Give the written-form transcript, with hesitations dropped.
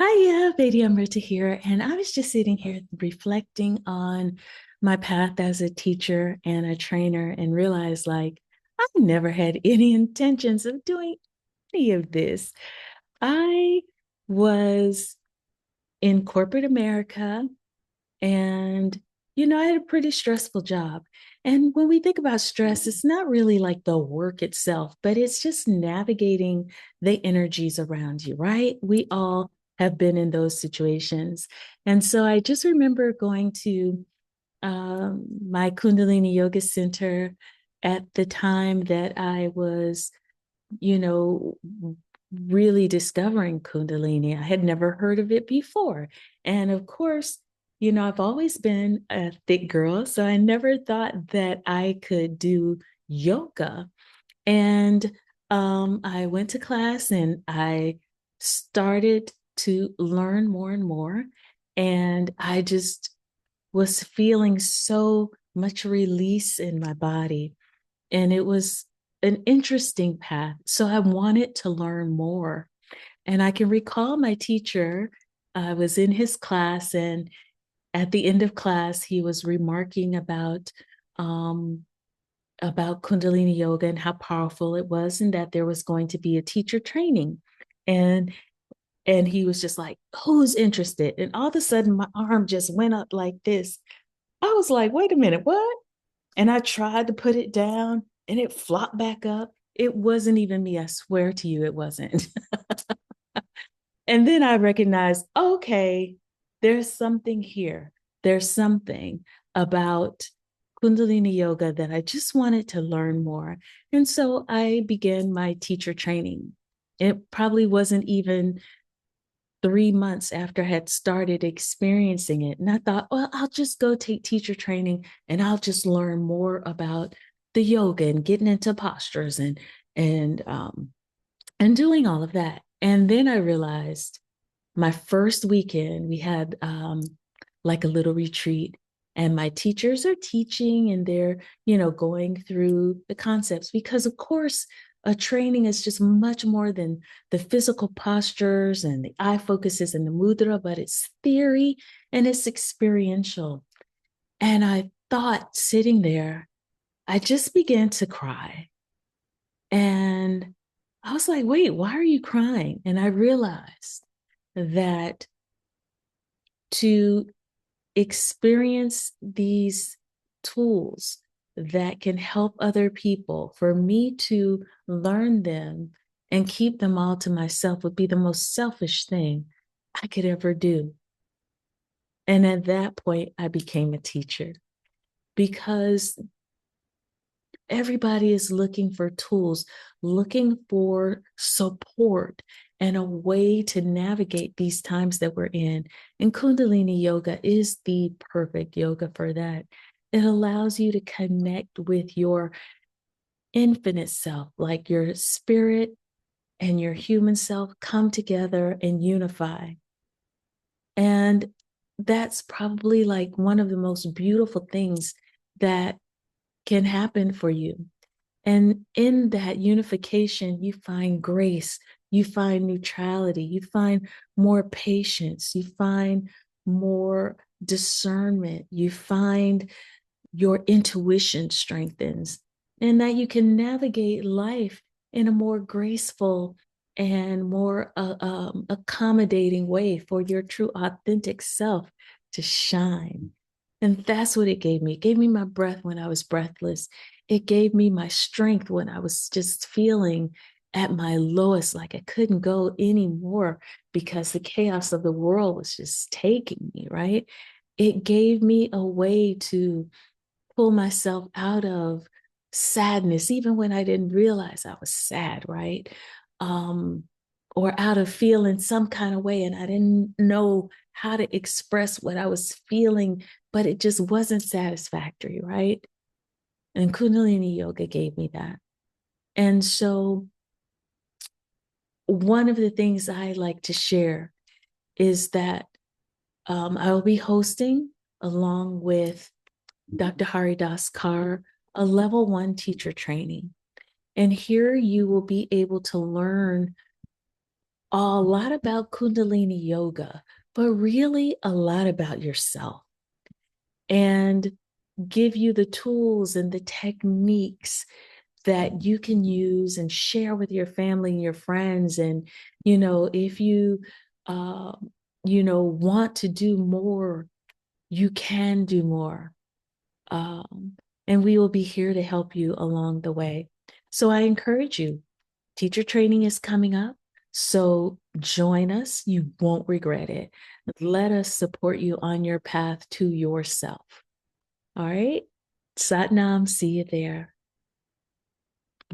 Hi, yeah, Vedi Amrita here. And I was just sitting here reflecting on my path as a teacher and a trainer and realized I never had any intentions of doing any of this. I was in corporate America and, I had a pretty stressful job. And when we think about stress, it's not really like the work itself, but it's just navigating the energies around you, right? We all have been in those situations. And so I just remember going to my Kundalini Yoga Center at the time that I was, you know, really discovering Kundalini. I had never heard of it before. And of course, I've always been a thick girl, so I never thought that I could do yoga. And I went to class and I started to learn more and more. And I just was feeling so much release in my body. And it was an interesting path. So I wanted to learn more. And I can recall my teacher, I was in his class, and at the end of class, he was remarking um, about Kundalini yoga and how powerful it was, and that there was going to be a teacher training. And and he was just like, who's interested? And all of a sudden my arm just went up like this. I was like, wait a minute, what? And I tried to put it down and it flopped back up. It wasn't even me. I swear to you, it wasn't. And then I recognized, okay, there's something here. There's something about Kundalini yoga that I just wanted to learn more. And so I began my teacher training. It probably wasn't even 3 months after I had started experiencing it. And I thought, well, I'll just go take teacher training and I'll just learn more about the yoga and getting into postures and and doing all of that. And then I realized my first weekend, we had like a little retreat, and my teachers are teaching and they're, going through the concepts because, of course, a training is just much more than the physical postures and the eye focuses and the mudra, but it's theory and it's experiential. And I thought sitting there, I just began to cry. And I was like, wait, why are you crying? And I realized that to experience these tools that can help other people, for me to learn them and keep them all to myself would be the most selfish thing I could ever do. And at that point, I became a teacher because everybody is looking for tools, looking for support and a way to navigate these times that we're in. And Kundalini yoga is the perfect yoga for that. It allows you to connect with your infinite self, like your spirit and your human self come together and unify. And that's probably like one of the most beautiful things that can happen for you. And in that unification, you find grace, you find neutrality, you find more patience, you find more discernment, you find your intuition strengthens, and that you can navigate life in a more graceful and more accommodating way for your true authentic self to shine. And that's what it gave me. It gave me my breath when I was breathless. It gave me my strength when I was just feeling at my lowest, like I couldn't go anymore because the chaos of the world was just taking me, right? It gave me a way to pull myself out of sadness, even when I didn't realize I was sad, right? Um, or out of feeling some kind of way, and I didn't know how to express what I was feeling, but it just wasn't satisfactory, right? And Kundalini yoga gave me that. And so, one of the things I like to share is that I will be hosting, along with Dr. Haridas Kaur, a level 1 teacher training. And here you will be able to learn a lot about Kundalini yoga, but really a lot about yourself, and give you the tools and the techniques that you can use and share with your family and your friends. And, if you, uh, want to do more, you can do more. Um, and we will be here to help you along the way. So I encourage you, teacher training is coming up. So join us. You won't regret it. Let us support you on your path to yourself. All right. Satnam, see you there.